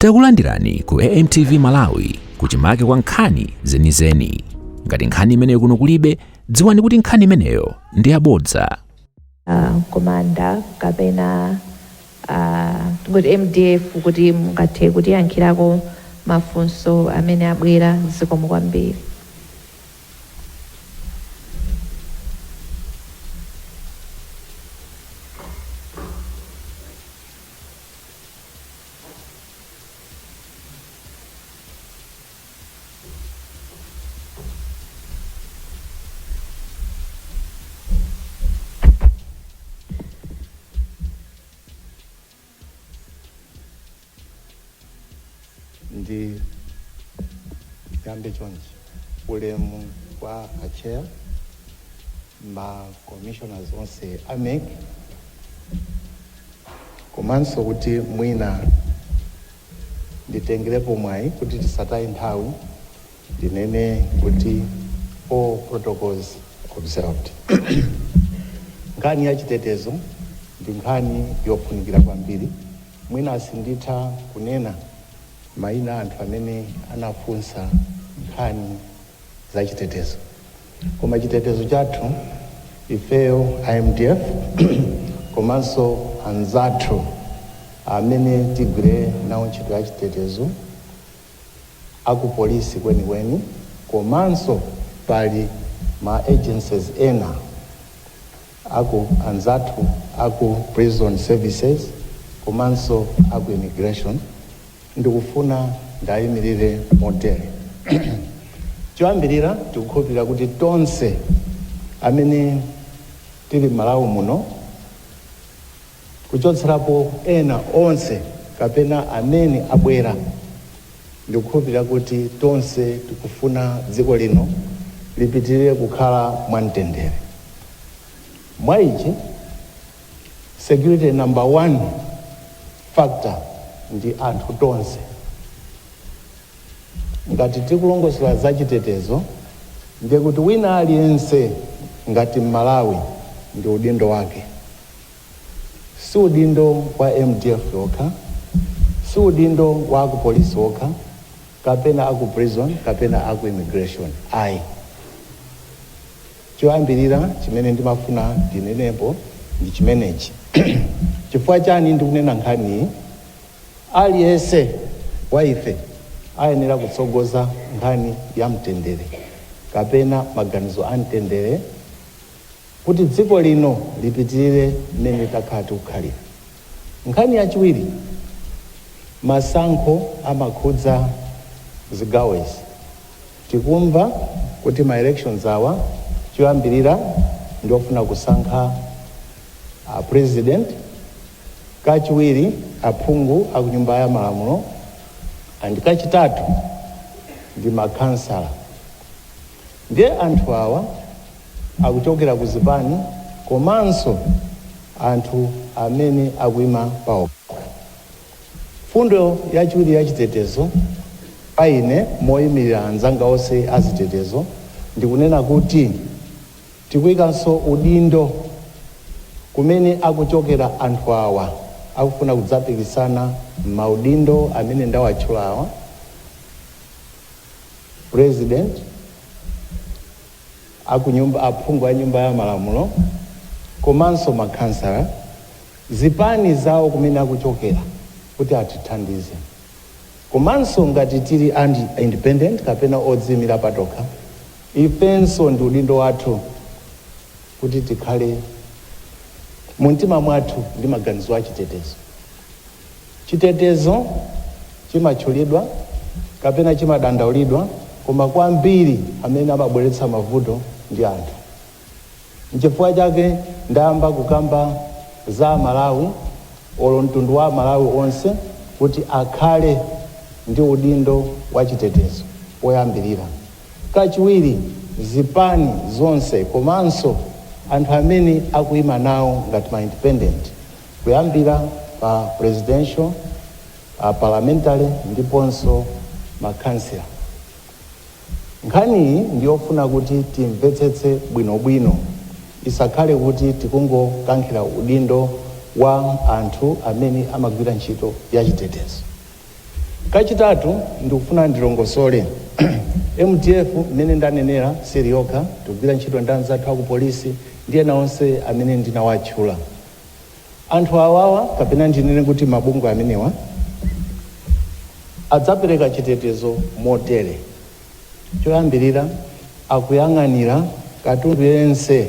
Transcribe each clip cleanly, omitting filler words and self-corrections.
Takulandirani ku AMTV Malawi kuchimake kwa nkhani zenizeni. Ngati nkhani imeneyo kuno kulibe, dziwani kuti nkhani imeneyo ndi yabodza. Komanda kapena kuti MDF kuti mungathe kuti yankhirako mafunso amene abwera zikomo kwambiri. Ndi yambe chonchi ulemu kwa chair ma commissioners onse AMEC komanso kuti mwina nditengerepo mwayi kuti tisataye nthawi ndinene kuti all protocols observed. Nkhani ya chitetezo ndi nkhani yofunikira kwambiri. Mwina asinditha kunena maina anthu amene anafunsa nkhani za chitetezo. Koma chitetezo chathu ifeyo IMDF komanso anzathu amene tigwire nawo ntchito ya chitetezo aku polisi kwenikweni, komanso pali ma agencies ena aku anzathu aku prison services komanso aku immigration, ndikufuna ndayimirire motere. Choyambirira tikukhulupirira kuti tonse amene tili Malawi muno kuchotserapo ena onse kapena amene abwera, ndikukhulupirira kuti tonse tikufuna dziko lino lipitirire kukhala mwamtendere. Mwa ichi security number 1 factor ndi anthu tonse. Ngati tikulongosera za chitetezo, ndiye kuti wina aliyense ngati Malawi ndi udindo wake. Si udindo wa MDF wokha, si udindo wa aku polisi wokha, kapena aku prison, kapena aku immigration. Ayi. Choyambirira chimene ndimafuna ndinenepo ndi chimenechi. Chifukwa chani ndikunena nkhani aliyense wa ife ayenera kutsogoza nkhani ya mtendere kapena maganizo a mtendere kuti dziko lino lipitirire mmene takhala tikukhalira. Nkhani yachiwiri, masankho amakhudza zigawezi. Tikumva kuti ma elections awa choyambirira ndiofuna kusankha president, kachiwiri aphungu aku nyumba ya malamulo, and kachitatu ndi makansala. Ndiye anthu awa akuchokera ku zipani komanso anthu amene akuyima pawo. Fundo yachiwiri ya chitetezo paine moyimirira anzanga onse azitetezo ndikunena kuti tikuyikanso udindo kumene akuchokera anthu awa akufuna kudzapikisana maudindo amene ndawatchula awa: president, aphungu a nyumba ya malamulo, komanso makansala, zipani zawo kumene akuchokera kuti atithandize. Komanso ngati tili independent kapena odzimira patokha, ifenso ndi udindo wathu kuti tikhale muntima mwathu ndi maganizo a chitetezo. Chitetezo chimatchulidwa kapena chimadandaulidwa, koma kwambiri amene amabweretsa mavuto ndi anthu. N'chifukwa chake ndayamba kukamba za Malawi olo mtundu wa Malawi onse kuti akhale ndi udindo wa chitetezo woyambirira. Kachiwiri, zipani zonse komanso anthu amene akuyima nawo ngati ma independent, kuyambira pa presidential, parliamentary ndiponso makansila. Nkhani iyi ndiyofuna kuti timvetsetse bwinobwino, isakhale kuti tikungokankhira udindo wa anthu amene amagwira ntchito ya chitetezo. Kachitatu ndikufuna ndilongosole MDF mmene ndanenera serioka tikugwira ntchito ndi anzathu aku polisi ndiye naonse amene ndinawatchula. Anthu awawa kapena ndinene kuti mabungwe amenewa adzapereka chitetezo motere. Choyambirira akuyang'anira katundu yense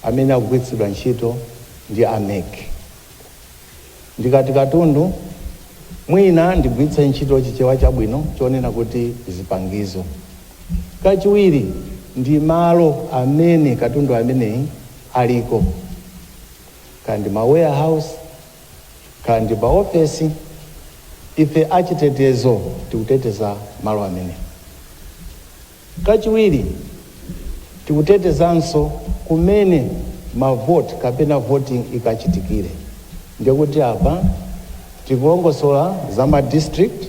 amene akugwiritsidwa ntchito ndi AMEC. Ndikati katundu mwina ndigwiritse ntchito chichewa chabwino chonena kuti zipangizo. Kachiwiri ndi malo amene katundu ameneyi aliko, kandi ma warehouse kandi ma office. Ife achitetezo tikuteteza malo amene. Kachiwiri tikutetezanso kumene mavote kapena voting ikachitikire. Ndiye kuti apa tikulongosola za ma district,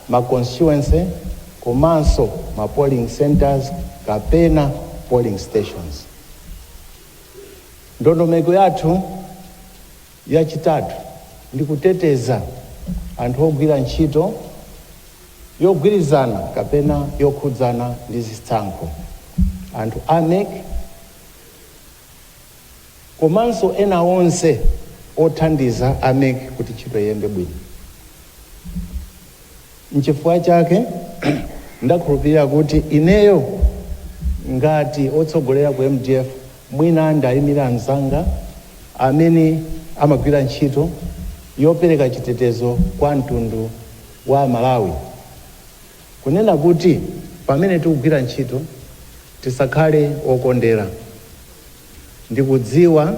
ma constituency, komanso ma polling centers kapena polling stations. Ndondomeko yathu yachitatu ndi kuteteza anthu ogwira ntchito yogwirizana kapena yokhudzana ndi zisankho, anthu AMEC komanso ena onse othandiza AMEC kuti ntchito iyende bwino. N'chifukwa chake ndakhulupirira kuti ineyo ngati otsogolera ku MDF mwina ndayimira anzanga amene amagwira ntchito yopereka chitetezo kwa mtundu wa Malawi, kunena kuti pamene tikugwira ntchito tisakhale okondera. Ndikudziwa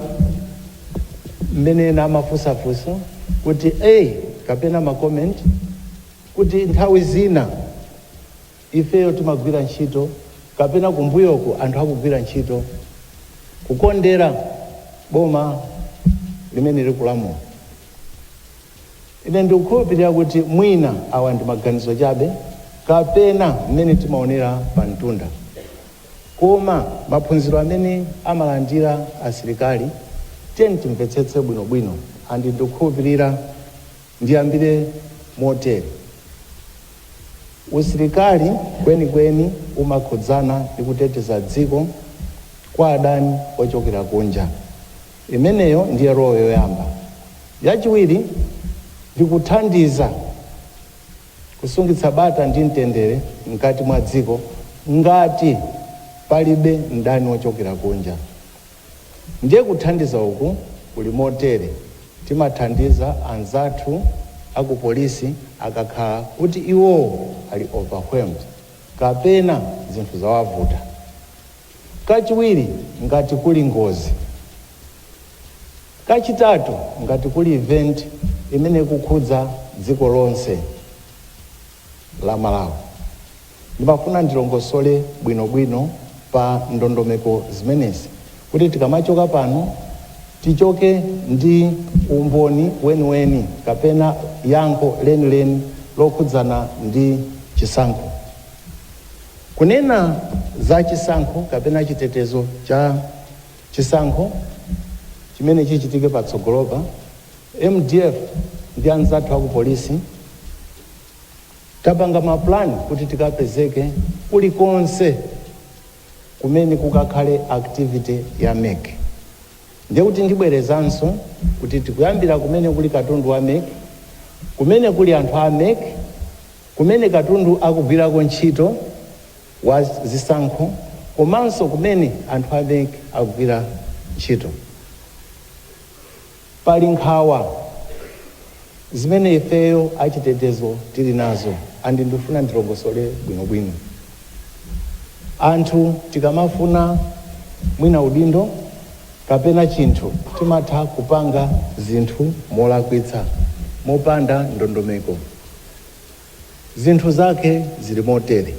mmene namafusafusa kuti kapena ma comment kuti nthawi zina ifeyo timagwira ntchito kapena kumbuyoko anthu akugwira ntchito kukondera boma limene likulamula. Ine ndikukhulupirira kuti mwina awa ndi maganizo chabe kapena mmene timaonera pa mtunda, koma maphunziro amene amalandira asilikali tiyeni timvetsetse bwinobwino. Andi ndikukhulupirira ndiyambire motere. Usilikali kwenikweni umakhudzana ndi kuteteza dziko kwa adani ochokera kunja. Imeneyo ndiye roho yoyamba. Yachiwiri ndikuthandiza kusungitsa bata ndi mtendere mkati mwa dziko ngati palibe mdani ochokera kunja. Ndiye kuthandiza uku kuli motere. Timathandiza anzathu aku polisi akakhala kuti iwo ali overwhelmed kapena zinthu zawavuta. Kachiwiri ngati kuli ngozi. Kachitatu ngati kuli event imene kukhudza dziko lonse la Malawi. Ndimafuna ndilongosole bwinobwino pa ndondomeko zimenezi kuti tikamachoka pano tichoke ndi umboni weniweni kapena yankho lenileni lokhudzana ndi chisankho. Kunena za chisankho kapena chitetezo cha chisankho chimene chichitike patsogolopa, MDF ndi anzathu aku polisi tapanga maplani kuti tikapezeke kulikonse kumene kukakhale activity ya AMEC. Ndiye kuti ndibwerezanso kuti tikuyambira kumene kuli katundu wa AMEC, kumene kuli anthu a AMEC, kumene katundu akugwirako ntchito wa zisankho, komanso kumene anthu a AMEC akugwira ntchito. Pali nkhawa zimene ifeyo achitetezo tili nazo, andi ndifuna ndilongosole bwinobwino. Anthu tikamafuna mwina udindo kapena chinthu timatha kupanga zinthu molakwitsa mopanda ndondomeko. Zinthu zake zili motere.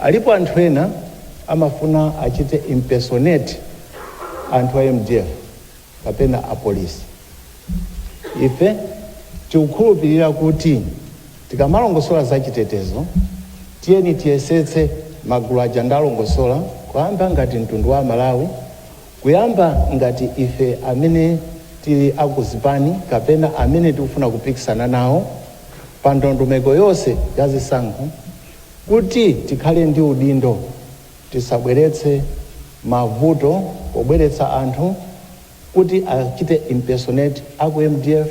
Alipo anthu ena amafuna achite impersonate anthu a MDF kapena a polisi. Ife tikukhulupirira kuti tikamalongosola za chitetezo tiyeni tiyesetse magulu aja ndalongosola kuyamba ngati mtundu wa Malawi, kuyamba ngati ife amene tili akuzipani kapena amene tikufuna kupikisana nawo pa ndondomeko yonse ya zisankho kuti tikhale ndi udindo, tisabweretse mavuto pobweretsa anthu kuti achite impersonate aku MDF,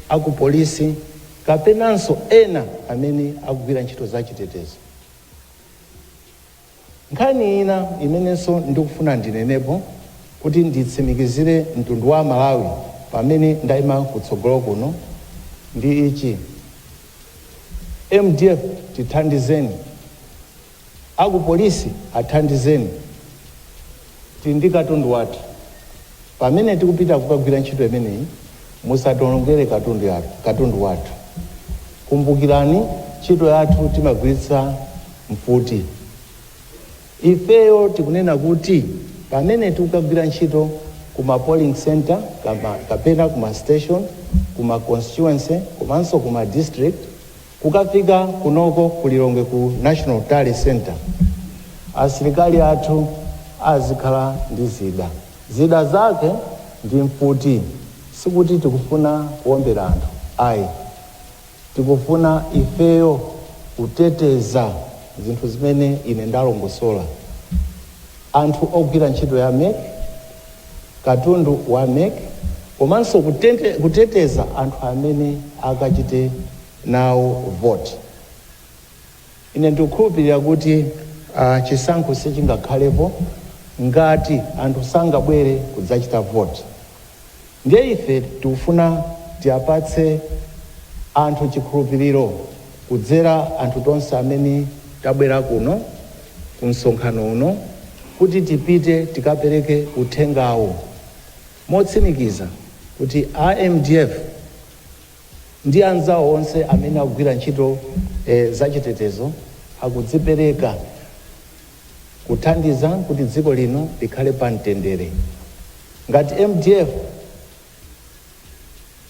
aku polisi kapenanso ena amene akugwira ntchito za chitetezo. Nkhani ina imenenso ndikufuna ndinenepo kuti nditsimikizire mtundu wa Malawi pamene ndayima kutsogolo kuno ndi ichi: MDF tithandizeni, aku polisi athandizeni, tindi katundu wathu. Pamene tikupita kukagwira ntchito imeneyi musatiwonongere katundu wathu. Kumbukirani ntchito yathu timagwiritsa mfuti. Ifeyo tikunena kuti pamene tikukagwira ntchito kuma polling center kapena kuma station, kuma constituency, komanso kuma district, kukafika kunoko kulilongwe ku National Tally Center, asilikali athu azikhala ndi zida zake ndi mfuti. Sikuti tikufuna kuombera anthu, ayi, tikufuna ifeyo kuteteza zinthu zimene ine ndalongosola. Anthu ogwira ntchito ya MEC, katundu wa MEC, komanso kuteteza anthu amene akachite nawo vote. Ine ndikukhulupirira kuti chisankho sichingakhalepo ngati anthu sangabwere kudzachita vote. Ndiye ife tikufuna tiapatse anthu chikhulupiriro kudzera anthu tonse amene tabwera kuno ku msonkhano uno kuti tipite tikapereke uthengawo motsimikiza kuti MDF ndi anzawo onse amene akugwira ntchito za chitetezo akudzipereka kuthandiza kuti dziko lino likhale pa mtendere. Ngati MDF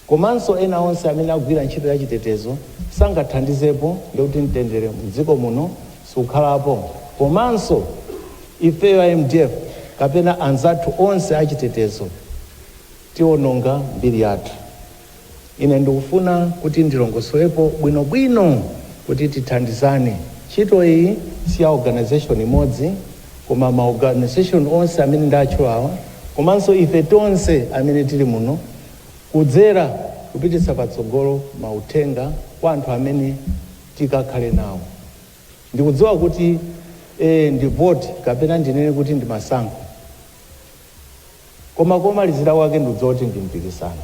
komanso ena onse amene akugwira ntchito ya chitetezo sangathandizepo ndikuti mtendere mdziko muno sukhalapo. Komanso ifeyo ya MDF kapena anzathu onse achitetezo tiononga mbiri yathu. Ine ndikufuna kuti ndilongosolepo bwinobwino kuti tithandizane. Ntchito iyi si ya organization imodzi, koma ma organization onse amene ndatchulawa, komanso ife tonse amene tili muno, kudzera kupititsa patsogolo mauthenga kwa anthu amene tikakhale nawo. Ndikudziwa kuti ndi vote kapena ndinene kuti ndi masankho, koma komalizira wake ndikudziwa kuti ndi mpikisano.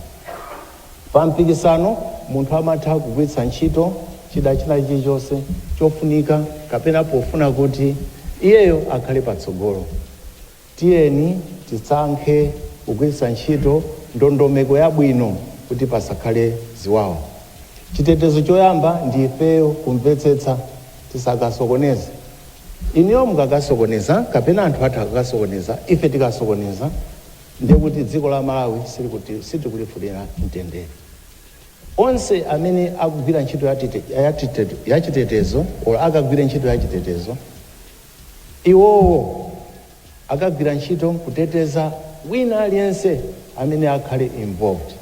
Pa mpikisano munthu amatha kugwiritsa ntchito chida china chilichonse chofunika kapena pofuna kuti iyeyo akhale patsogolo. Tiyeni tisankhe kugwiritsa ntchito ndondomeko yabwino kuti pasakhale ziwawa. Chitetezo choyamba ndi ifeyo kumvetsetsa, tisakasokoneze. Iniyo mukakasokoneza kapena anthu athu akakasokoneza, ife tikasokoneza, ndiye kuti dziko la Malawi sitikulifunira mtendere. Onse amene akugwira ntchito ya chitetezo akagwira ntchito ya chitetezo, iwowo akagwira ntchito kuteteza wina aliyense amene akhale involved.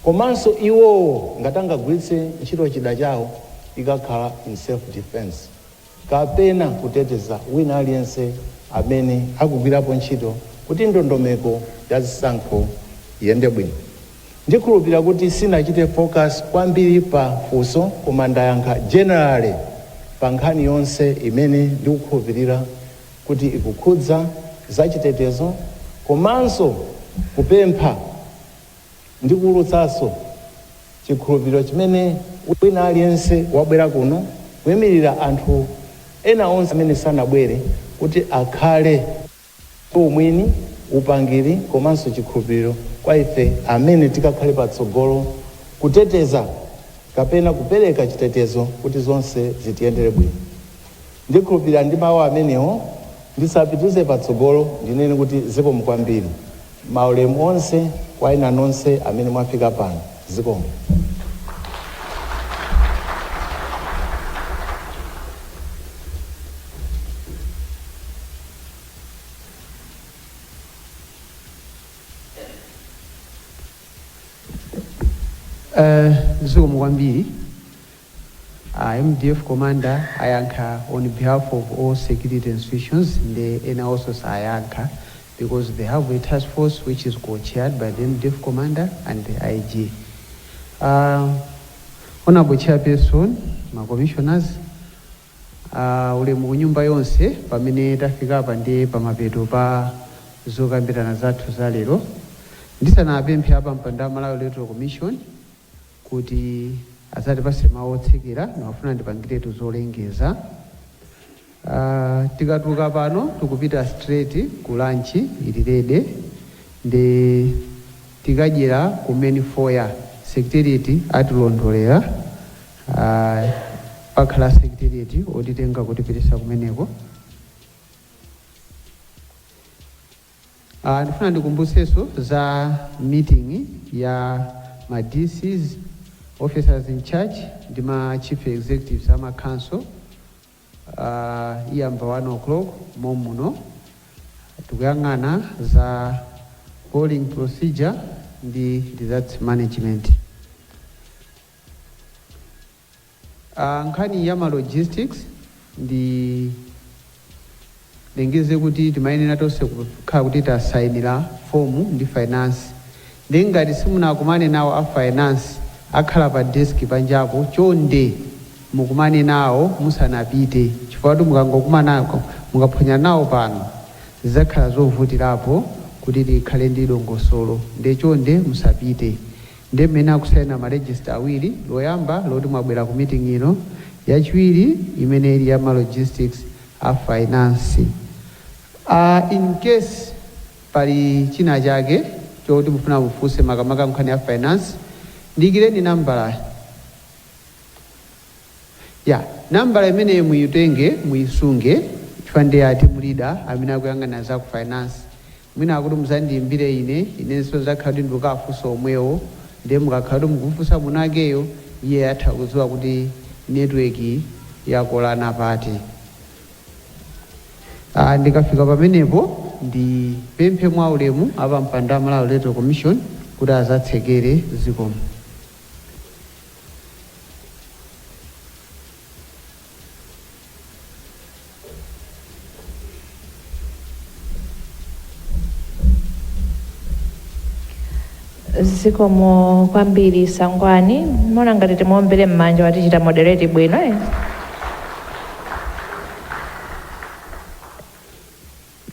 Komanso iwowo ngati angagwiritse ntchito chida chawo ikakhala in self defense kapena kuteteza wina aliyense amene akugwirapo ntchito kuti ndondomeko ya zisankho iyende bwino. Ndikhulupirira kuti sinachite focus kwambiri pa funso, koma ndayankha generally pa nkhani yonse imene ndikukhulupirira kuti ikukhudza za chitetezo, komanso kupempha ndi kuwulutsanso chikhulupiriro chimene wina aliyense wabwera kuno kuyimirira anthu ena onse amene sanabwere kuti akhale umwini, upangiri, komanso chikhulupiriro kwa ife amene tikakhale patsogolo kuteteza kapena kupereka chitetezo kuti zonse zitiyendere bwino. Ndikhulupirira ndi mawu amenewo ndisapitize patsogolo ndinene kuti zikomo kwambiri. Maulemu onse kwa ina nonse amene mwafika pano. Zikomo. Zikomo kwambiri. MDF commander ayankha on behalf of all security institutions, and also ayankha because they have a task force which is co-chaired by the MDF commander and the IG. Honorable Chairperson, my commissioners, ule munyumba yonse pamene tafika pande pamapeto pa zokambirana zathu za lero. Ndisanapemphe apa mpanda Malawi Electoral Commission kuti asatipase mawu otsekera nawafuna ndipangiretu zolengeza. Tikatuka pano tikupita straight ku lunch ililede ndi tikadyera ku main foyer secretariat atilondolera pakhala secretariat otitenga kutipitisa kumeneko. Ndifuna ndikumbuseso za meeting ya ma DCs, officers in charge ndi ma chief executives ama council iyamba 1 o'clock momuno tikuyang'ana za polling procedure ndi results management. Nkhani ya ma logistics ndi lengeze kuti timayenera tonse kukhala kuti tasayinira fomu ndi finance. Ndi ngati simunakumane nawo a finance akhala pa desk panjapo chonde mukumane nawo musanapite chifukwa kuti mukangokumanako mukaphonya nawo pano zidzakhala zovutirapo kuti likhale ndi dongosolo. Ndi chonde musapite. Ndi mmene akusayina ma register awiri, loyamba loti mwabwera ku meeting ino, yachiwiri imene ili ya ma logistics a finance. In case pali china chake choti mufuna mufunse makamaka nkhani ya finance, ndikireni nambala. Nambala imene muyitenge muyisunge chifukwa ndi ati mulida amene akuyang'ana za ku finance. Mwina akuti muzandiyimbire inenso zakhala kuti ndikukafunsa omwewo, ndi mukakhala kuti mukufunsa munakeyo iye atha kudziwa kuti network yakolana pati. Ndikafika pamenepo ndipemphe mwa ulemu apa mpanda Malawi Electoral Commission kuti azatsekere zikomo. Zikomo kwambiri Sangwani, mona ngati timuombere m'manja watichita moderate bwino.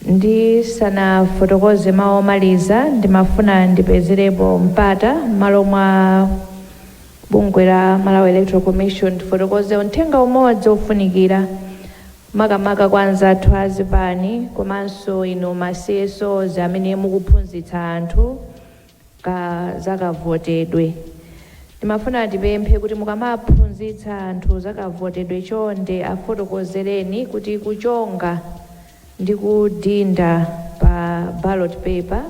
Ndi sana fotokoze mawu omaliza ndimafuna ndipezerepo mpata malo mwa bungwe la Malawi Electoral Commission tifotokoze uthenga umodzi ofunikira makamaka kwa anzathu azipani komanso inu ma CSOs amene mukuphunzitsa anthu zakavotedwe. Ndimafuna tipemphe kuti mukamaphunzitsa anthu zakavotedwe chonde afotokozereni kuti kuchonga ndi kudinda pa ballot paper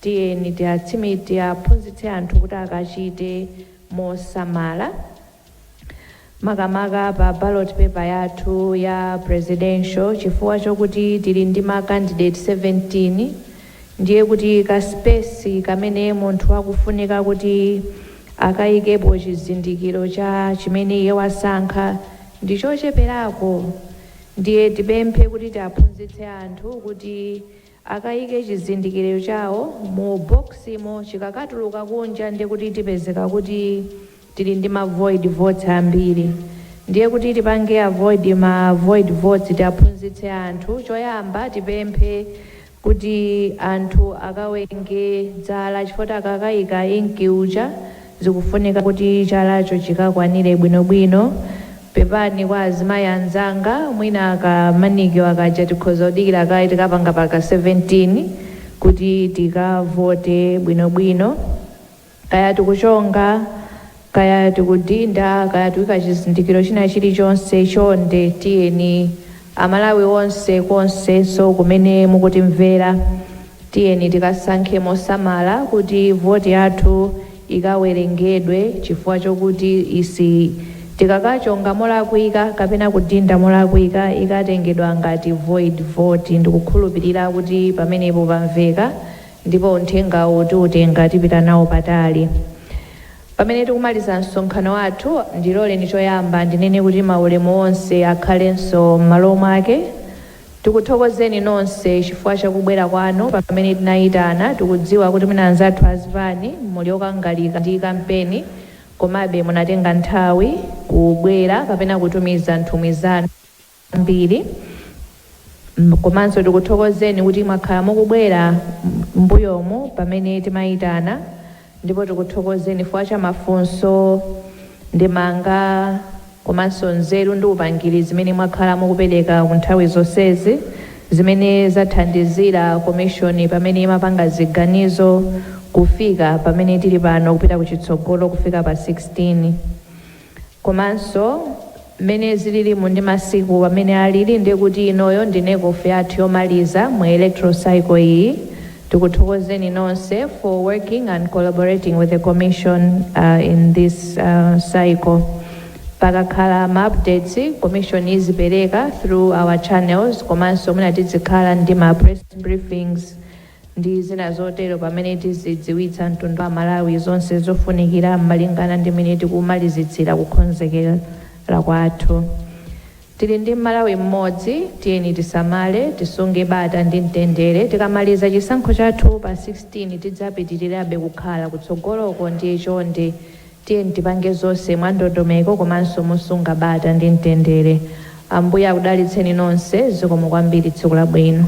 tiyeni tiaphunzitse anthu kuti akachite mosamala. Makamaka pa ballot paper yathu ya presidential chifukwa chokuti tili ndi ma candidate 17, ndiye kuti ka space kamene munthu akufunika kuti akayikepo chizindikiro cha chimene iye wasankha ndi chocheperako. Ndiye tipemphe kuti tiaphunzitse anthu kuti akayike chizindikiro chawo mu boximo, chikakatuluka kunja ndiye kuti tipezeka kuti tili ndi ma void votes ambiri. Ndiye kuti tipange avoid ma void votes, tiaphunzitse anthu. Choyamba tipemphe kuti anthu akawerenge dzala chifukwa akakayika inkiucha zikufunika kuti chalacho chikakwanire bwinobwino. Pepani kwa azimayi anzanga mwina akamanike wakaja tikhoza kudikira kayi tikapanga paka 17 kuti tikavote bwinobwino. Kaya tikuchonga, kaya tikudinda, kaya tikuyika chizindikiro china chilichonse chonde tiyeni Amalawi onse konsenso kumene mukutimvera tiyeni tikasankhe mosamala kuti voti yathu ikawerengedwe chifukwa chokuti isi tikakachonga molakwika kapena kudinda molakwika ikatengedwa ngati void vote. Ndikukhulupirira kuti pamenepo pamveka ndipo uthengawo tiutenga tipita nawo patali. Pamene tikumaliza msonkhano wathu ndilole ndi choyamba ndinene kuti maulemu onse akhalenso m'malo mwake. Tikuthokozeni nonse chifukwa chakubwera kwanu pamene tinayitana. Tikudziwa kuti mwina anzathu azipani muli okangalika ndi kampeni, komabe munatenga nthawi kubwera kapena kutumiza nthumwi zanu mbiri. Komanso tikuthokozeni kuti mwakhala mukubwera mbuyomu pamene timayitana, ndipo tikuthokozeni chifukwa cha mafunso, ndemanga, komanso nzeru ndi upangiri zimene mwakhala mukupereka ku nthawi zonsezi, zimene zathandizira komishoni pamene imapanga ziganizo kufika pamene tili pano kupita kuchitsogolo kufika pa 16. Komanso mmene zililimu ndi masiku pamene alili ndiye kuti inoyo ndi nekofe yathu yomaliza mu electoral cycle iyi. Tikuthokozeni nonse for working and collaborating with the commission in this cycle. Pakakhala ma-updates commission izipereka through our channels, komanso mwina tizikhala ndi ma-press briefings ndi zina zotero pamene tizidziwitsa mtundu wa Malawi zonse zofunikira malingana ndi mmene tikumalizitsira kukonzekera kwathu. Tili ndi Malawi mmodzi, tiyeni tisamale, tisunge bata ndi mtendere. Tikamaliza chisankho chathu pa 16 tidzapitirirabe kukhala kutsogoloko ndiye chonde. Tiyeni tipange zonse mwandondomeko komanso musunga bata ndi mtendere. Ambuye akudalitseni nonse, zikomo kwambiri, tsiku labwino.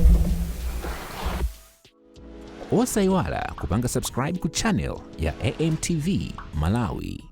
Osayiwala kupanga subscribe ku channel ya AMTV Malawi.